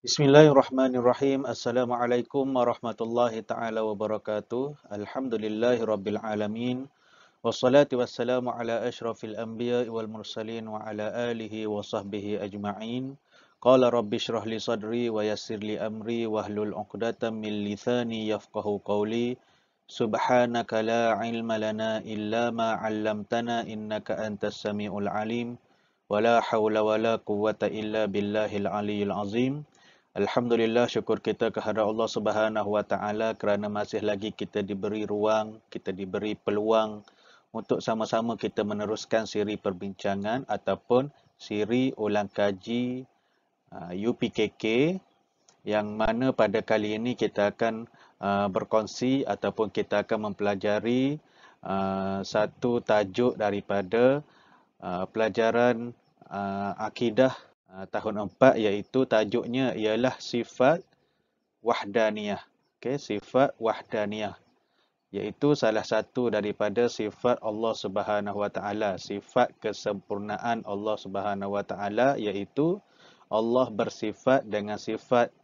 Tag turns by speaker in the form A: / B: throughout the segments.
A: Bismillahirrahmanirrahim. Assalamualaikum warahmatullahi taala wabarakatuh. Alhamdulillahi rabbil alamin. Wassalatu wassalamu ala asyrafil anbiya'i wal mursalin wa ala alihi wa sahbihi ajma'in. Qala rabbi shrah li sadri wa yassir li amri wahlul 'uqdatam min lisani yafqahu qawli. Subhanaka la ilma lana illa ma 'allamtana innaka antas samiul alim. Wala haula wala quwwata illa billahil aliyyil azim. Alhamdulillah, syukur kita kehadrat Allah Subhanahu Wa Taala kerana masih lagi kita diberi ruang, kita diberi peluang untuk sama-sama kita meneruskan siri perbincangan ataupun siri ulang kaji UPKK yang mana pada kali ini kita akan berkongsi ataupun kita akan mempelajari satu tajuk daripada pelajaran akidah tahun 4, iaitu tajuknya ialah sifat wahdaniyah. Okey, sifat wahdaniyah iaitu salah satu daripada sifat Allah Subhanahu Wa Taala, sifat kesempurnaan Allah Subhanahu Wa Taala, iaitu Allah bersifat dengan sifat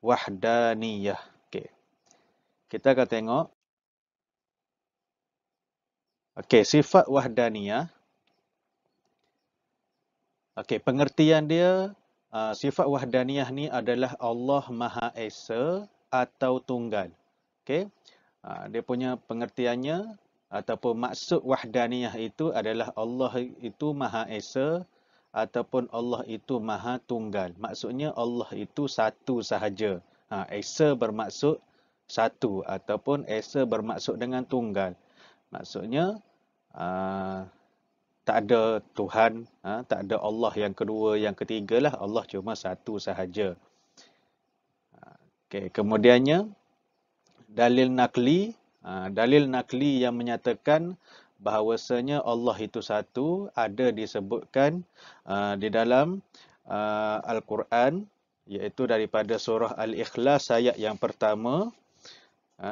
A: wahdaniyah. Okey. Kita akan tengok. Okey, sifat wahdaniyah. Okey, pengertian dia, sifat wahdaniyah ni adalah Allah Maha Esa atau tunggal. Okey. Dia punya pengertiannya ataupun maksud wahdaniyah itu adalah Allah itu Maha Esa ataupun Allah itu Maha Tunggal. Maksudnya Allah itu satu sahaja. Esa bermaksud satu ataupun Esa bermaksud dengan tunggal. Maksudnya tak ada Tuhan, tak ada Allah yang kedua, yang ketiga lah. Allah cuma satu sahaja. Okay. Kemudiannya, dalil nakli yang menyatakan bahawasanya Allah itu satu ada disebutkan di dalam Al-Quran, iaitu daripada surah Al-Ikhlas ayat yang pertama,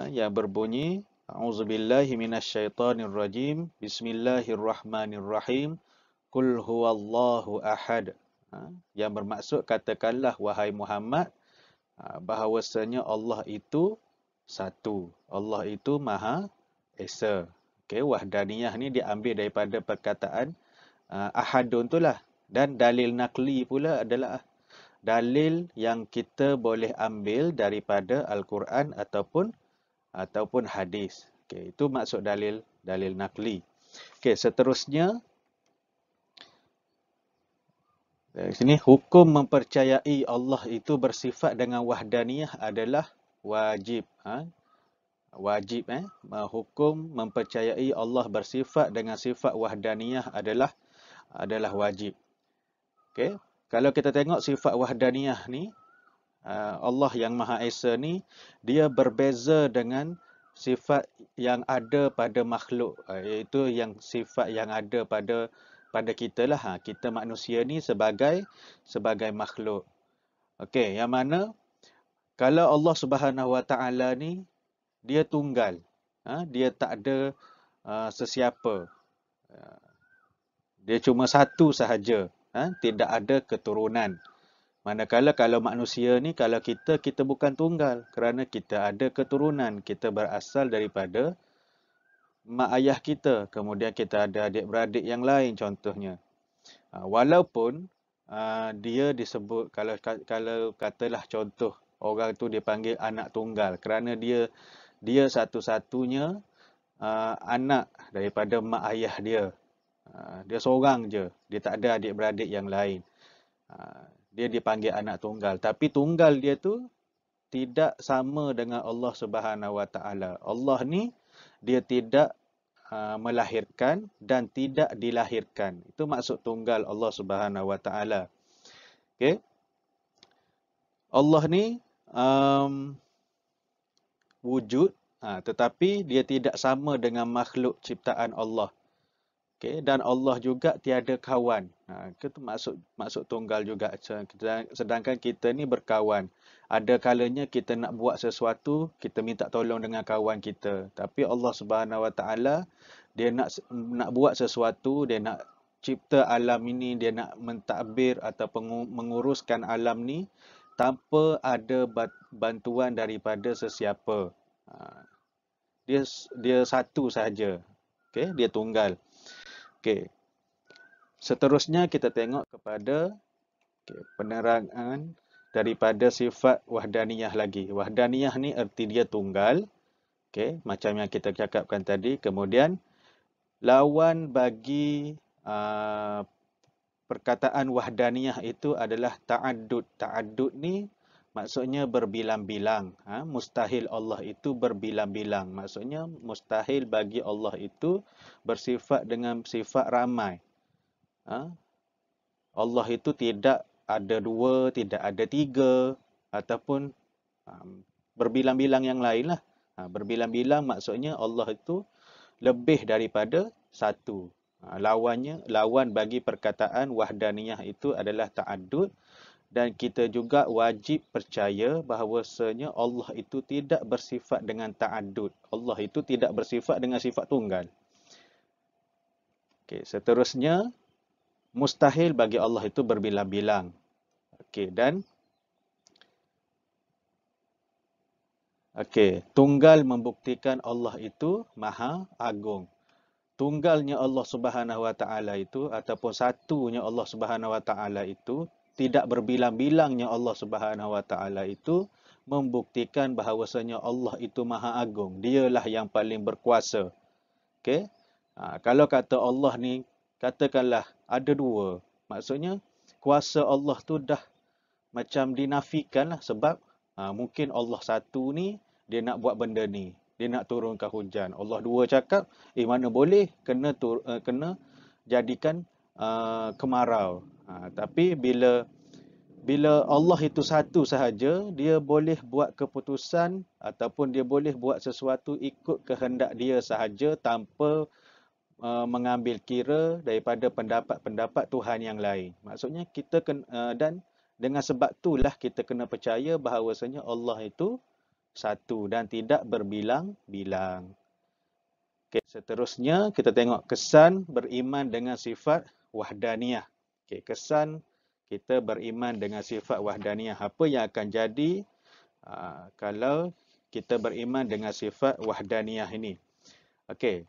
A: yang berbunyi, A'udzubillahi minasyaitonirrajim. Bismillahirrahmanirrahim. Qul huwallahu ahad. Yang bermaksud, katakanlah wahai Muhammad, bahawasanya Allah itu satu. Allah itu Maha Esa. Okey, wahdaniyah ni diambil daripada perkataan ahadun itulah. Dan dalil nakli pula adalah dalil yang kita boleh ambil daripada Al-Quran ataupun hadis. Okey, itu maksud dalil nakli. Okey, seterusnya dari sini, hukum mempercayai Allah itu bersifat dengan wahdaniyah adalah wajib. Wajib. Hukum mempercayai Allah bersifat dengan sifat wahdaniyah adalah wajib. Okey, kalau kita tengok sifat wahdaniyah ni, Allah yang Maha Esa ni, dia berbeza dengan sifat yang ada pada makhluk, iaitu yang sifat yang ada pada kita lah. Kita manusia ni sebagai makhluk. Okey, yang mana kalau Allah Subhanahu Wa Taala ni dia tunggal, dia tak ada sesiapa, dia cuma satu sahaja, tidak ada keturunan. Manakala kalau manusia ni, kalau kita bukan tunggal kerana kita ada keturunan, kita berasal daripada mak ayah kita, kemudian kita ada adik-beradik yang lain contohnya. Walaupun dia disebut, kalau katalah contoh, orang tu dipanggil anak tunggal kerana dia satu-satunya anak daripada mak ayah dia. Dia seorang je, dia tak ada adik-beradik yang lain. Dia dipanggil anak tunggal. Tapi tunggal dia tu tidak sama dengan Allah Subhanahu Wa Taala. Allah ni dia tidak melahirkan dan tidak dilahirkan. Itu maksud tunggal Allah Subhanahu Wa Taala. Okey. Allah ni wujud, tetapi dia tidak sama dengan makhluk ciptaan Allah. Okay, dan Allah juga tiada kawan. Itu maksud tunggal juga. Sedangkan kita ni berkawan. Ada kalanya kita nak buat sesuatu, kita minta tolong dengan kawan kita. Tapi Allah Subhanahu Wa Taala, dia nak buat sesuatu, dia nak cipta alam ini, dia nak mentadbir atau menguruskan alam ni, tanpa ada bantuan daripada sesiapa. Dia dia satu sahaja. Okey, dia tunggal. Okey. Seterusnya kita tengok kepada penerangan daripada sifat wahdaniyah lagi. Wahdaniyah ni erti dia tunggal. Okey, macam yang kita cakapkan tadi. Kemudian lawan bagi perkataan wahdaniyah itu adalah ta'addud. Ta'addud ni maksudnya berbilang-bilang. Mustahil Allah itu berbilang-bilang. Maksudnya mustahil bagi Allah itu bersifat dengan sifat ramai. Allah itu tidak ada dua, tidak ada tiga, ataupun berbilang-bilang yang lain lah. Berbilang-bilang maksudnya Allah itu lebih daripada satu. Lawan bagi perkataan wahdaniyah itu adalah ta'addud, dan kita juga wajib percaya bahawasanya Allah itu tidak bersifat dengan ta'addud. Allah itu tidak bersifat dengan sifat tunggal. Okey, seterusnya mustahil bagi Allah itu berbilang-bilang. Okey, dan tunggal membuktikan Allah itu Maha Agung. Tunggalnya Allah Subhanahu Wa Taala itu ataupun satunya Allah Subhanahu Wa Taala itu, tidak berbilang-bilangnya Allah Subhanahu Wa Taala itu membuktikan bahawasanya Allah itu Maha Agung. Dialah yang paling berkuasa. Okey. Kalau kata Allah ni katakanlah ada dua, maksudnya kuasa Allah tu dah macam dinafikan lah, sebab mungkin Allah satu ni dia nak buat benda ni, dia nak turunkan hujan. Allah dua cakap, mana boleh, kena jadikan kemarau. Tapi bila Allah itu satu sahaja, dia boleh buat keputusan ataupun dia boleh buat sesuatu ikut kehendak dia sahaja tanpa mengambil kira daripada pendapat-pendapat Tuhan yang lain. Maksudnya kita dan dengan sebab itulah kita kena percaya bahawasanya Allah itu satu dan tidak berbilang-bilang. Okay, seterusnya kita tengok kesan beriman dengan sifat wahdaniyah. Okay, kesan kita beriman dengan sifat wahdaniyah. Apa yang akan jadi kalau kita beriman dengan sifat wahdaniyah ini? Okey.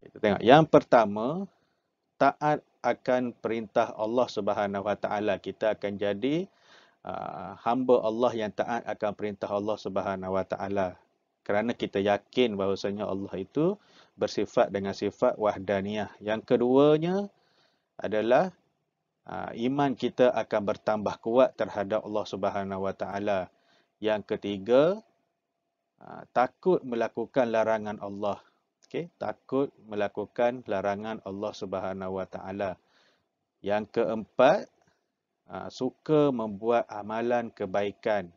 A: Kita tengok. Yang pertama, taat akan perintah Allah Subhanahu Wa Taala. Kita akan jadi hamba Allah yang taat akan perintah Allah Subhanahu Wa Taala. Kerana kita yakin bahawasanya Allah itu bersifat dengan sifat wahdaniyah. Yang keduanya adalah iman kita akan bertambah kuat terhadap Allah Subhanahu Wa Taala. Yang ketiga, takut melakukan larangan Allah. Okey, takut melakukan larangan Allah Subhanahu Wa Taala. Yang keempat, suka membuat amalan kebaikan.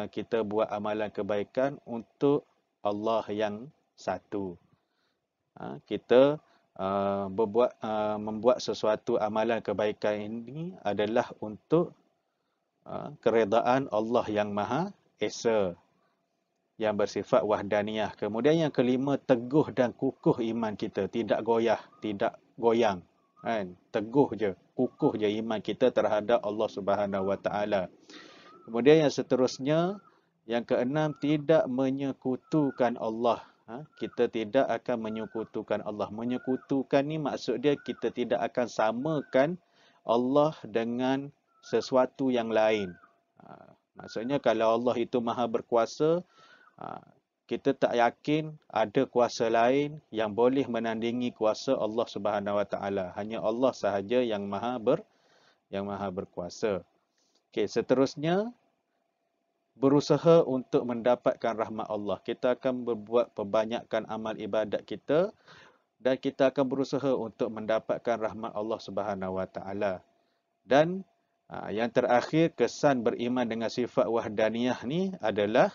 A: Kita buat amalan kebaikan untuk Allah yang satu. Kita membuat sesuatu amalan kebaikan ini adalah untuk keredaan Allah yang Maha Esa, yang bersifat wahdaniyah. Kemudian yang kelima, teguh dan kukuh iman kita, tidak goyah, tidak goyang. Teguh je, kukuh je iman kita terhadap Allah Subhanahu Wa Taala. Kemudian yang seterusnya, yang keenam, tidak menyekutukan Allah. Kita tidak akan menyekutukan Allah. Menyekutukan ni maksud dia kita tidak akan samakan Allah dengan sesuatu yang lain. Maksudnya kalau Allah itu Maha Berkuasa, kita tak yakin ada kuasa lain yang boleh menandingi kuasa Allah Subhanahu Wa Taala. Hanya Allah sahaja yang Maha Berkuasa. Okey, seterusnya berusaha untuk mendapatkan rahmat Allah. Kita akan berbuat perbanyakkan amal ibadat kita dan kita akan berusaha untuk mendapatkan rahmat Allah Subhanahu Wa Taala. Dan yang terakhir, kesan beriman dengan sifat wahdaniyah ni adalah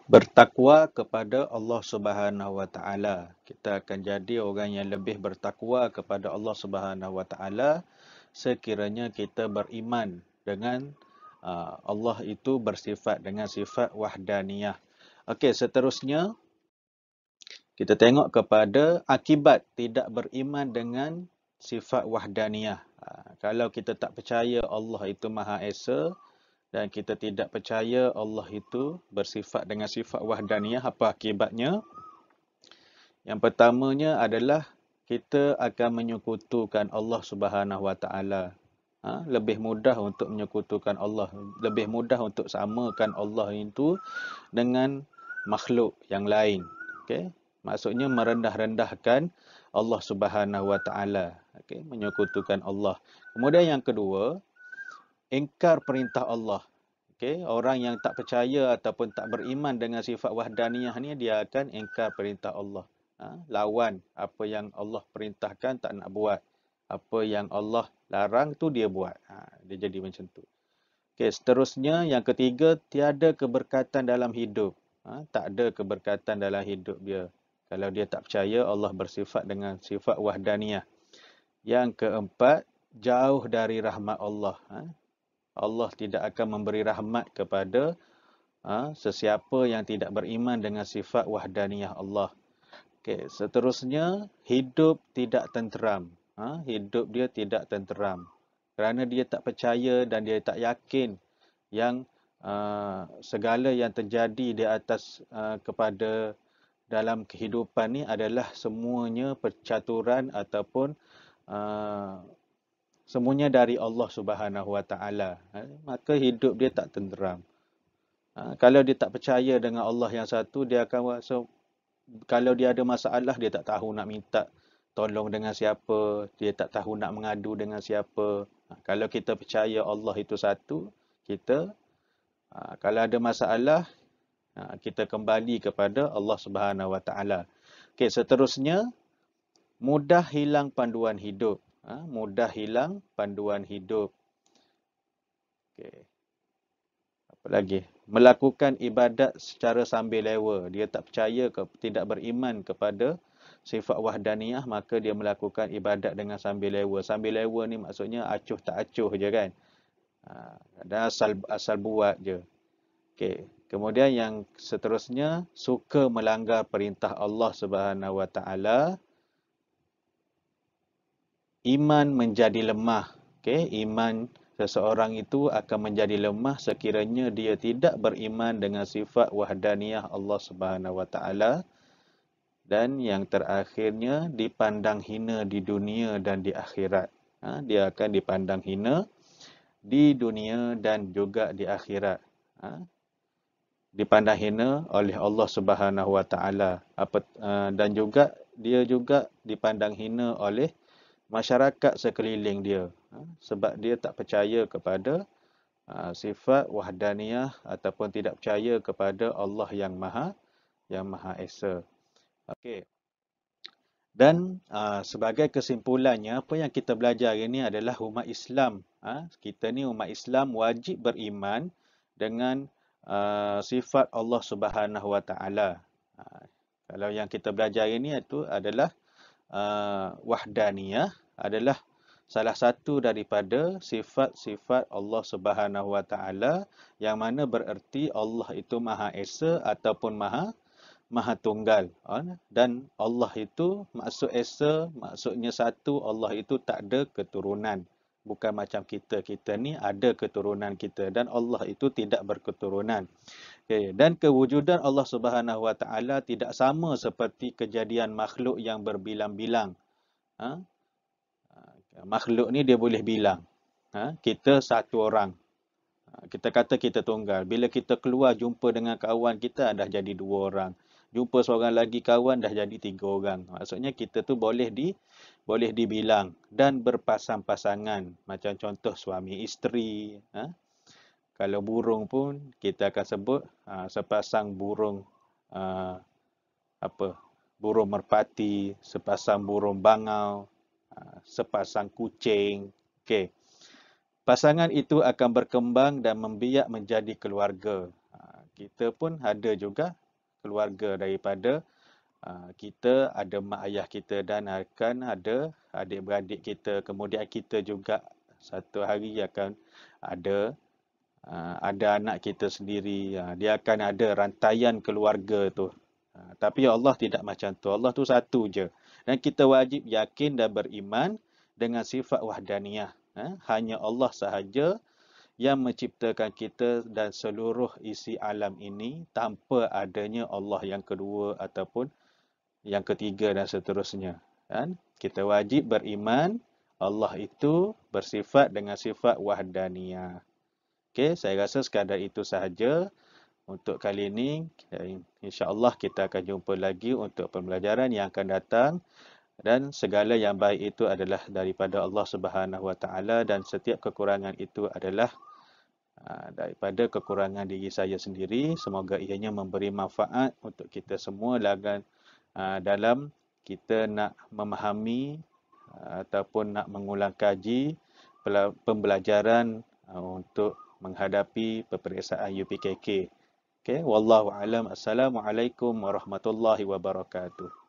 A: bertakwa kepada Allah Subhanahu Wa Taala. Kita akan jadi orang yang lebih bertakwa kepada Allah Subhanahu Wa Taala sekiranya kita beriman dengan Allah itu bersifat dengan sifat wahdaniyah. Okey, seterusnya kita tengok kepada akibat tidak beriman dengan sifat wahdaniyah. Kalau kita tak percaya Allah itu Maha Esa dan kita tidak percaya Allah itu bersifat dengan sifat wahdaniyah, apa akibatnya? Yang pertamanya adalah kita akan menyekutukan Allah Subhanahu Wa Taala. Lebih mudah untuk menyekutukan Allah, lebih mudah untuk samakan Allah itu dengan makhluk yang lain. Okey, maksudnya merendah-rendahkan Allah Subhanahu Wa Taala. Okey, menyekutukan Allah. Kemudian yang kedua, ingkar perintah Allah. Okey, orang yang tak percaya ataupun tak beriman dengan sifat wahdaniyah ni, dia akan ingkar perintah Allah. Lawan apa yang Allah perintahkan tak nak buat. Apa yang Allah larang tu dia buat. Dia jadi macam tu. Okey, seterusnya yang ketiga, tiada keberkatan dalam hidup. Tak ada keberkatan dalam hidup dia. Kalau dia tak percaya Allah bersifat dengan sifat wahdaniyah. Yang keempat, jauh dari rahmat Allah. Allah tidak akan memberi rahmat kepada sesiapa yang tidak beriman dengan sifat wahdaniyah Allah. Okey, seterusnya, hidup tidak tenteram. Hidup dia tidak tenteram. Kerana dia tak percaya dan dia tak yakin yang segala yang terjadi di atas kepada dalam kehidupan ni adalah semuanya percaturan ataupun semuanya dari Allah Subhanahu Wa Taala. Maka hidup dia tak tenteram. Kalau dia tak percaya dengan Allah yang satu, dia akan kalau dia ada masalah, dia tak tahu nak minta tolong dengan siapa, dia tak tahu nak mengadu dengan siapa. Kalau kita percaya Allah itu satu, kita kalau ada masalah, kita kembali kepada Allah Subhanahu Wa Taala. Okey, seterusnya, mudah hilang panduan hidup. Mudah hilang panduan hidup. Okey. Apa lagi? Melakukan ibadat secara sambil lewa. Dia tak percaya, tidak beriman kepada sifat wahdaniyah, maka dia melakukan ibadat dengan sambil lewa. Sambil lewa ni maksudnya acuh tak acuh je kan. Dan asal buat je. Okey. Kemudian yang seterusnya, suka melanggar perintah Allah Subhanahu Wa Taala. Iman menjadi lemah. Okey, iman seseorang itu akan menjadi lemah sekiranya dia tidak beriman dengan sifat wahdaniyah Allah Subhanahu Wa Taala. Dan yang terakhirnya, dipandang hina di dunia dan di akhirat. Dia akan dipandang hina di dunia dan juga di akhirat. Dipandang hina oleh Allah Subhanahu Wa Taala. Dan juga dia juga dipandang hina oleh masyarakat sekeliling dia. Sebab dia tak percaya kepada sifat wahdaniyah ataupun tidak percaya kepada Allah yang Maha Esa. Okey. Dan sebagai kesimpulannya, apa yang kita belajar hari ini adalah umat Islam. Kita ni umat Islam wajib beriman dengan sifat Allah Subhanahu Wa Taala. Kalau yang kita belajar hari ini itu adalah wahdaniyah adalah salah satu daripada sifat-sifat Allah Subhanahu Wa Taala, yang mana bererti Allah itu Maha Esa ataupun Maha Tunggal. Dan Allah itu maksud Esa, maksudnya satu, Allah itu tak ada keturunan. Bukan macam kita. Kita ni ada keturunan kita dan Allah itu tidak berketurunan. Okay. Dan kewujudan Allah Subhanahu Wa Taala tidak sama seperti kejadian makhluk yang berbilang-bilang. Makhluk ni dia boleh bilang. Kita satu orang. Kita kata kita tunggal. Bila kita keluar jumpa dengan kawan kita, dah jadi 2 orang. Jumpa seorang lagi kawan, dah jadi 3 orang. Maksudnya kita tu boleh dibilang dan berpasang-pasangan. Macam contoh suami isteri. Kalau burung pun kita akan sebut sepasang burung burung merpati, sepasang burung bangau, sepasang kucing. Okey. Pasangan itu akan berkembang dan membiak menjadi keluarga. Kita pun ada juga keluarga daripada kita, ada mak ayah kita dan akan ada adik-beradik kita. Kemudian kita juga satu hari akan ada anak kita sendiri. Dia akan ada rantaian keluarga tu. Tapi Allah tidak macam tu. Allah tu satu je. Dan kita wajib yakin dan beriman dengan sifat wahdaniyah. Hanya Allah sahaja yang menciptakan kita dan seluruh isi alam ini tanpa adanya Allah yang kedua ataupun yang ketiga dan seterusnya. Kan? Kita wajib beriman Allah itu bersifat dengan sifat wahdaniyah. Okey, saya rasa sekadar itu sahaja untuk kali ini. InsyaAllah kita akan jumpa lagi untuk pembelajaran yang akan datang. Dan segala yang baik itu adalah daripada Allah Subhanahu Wa Taala dan setiap kekurangan itu adalah daripada kekurangan diri saya sendiri. Semoga ianya memberi manfaat untuk kita semua dalam kita nak memahami ataupun nak mengulang kaji pembelajaran untuk menghadapi peperiksaan UPKK. Okay, wallahu alam. Assalamualaikum warahmatullahi wabarakatuh.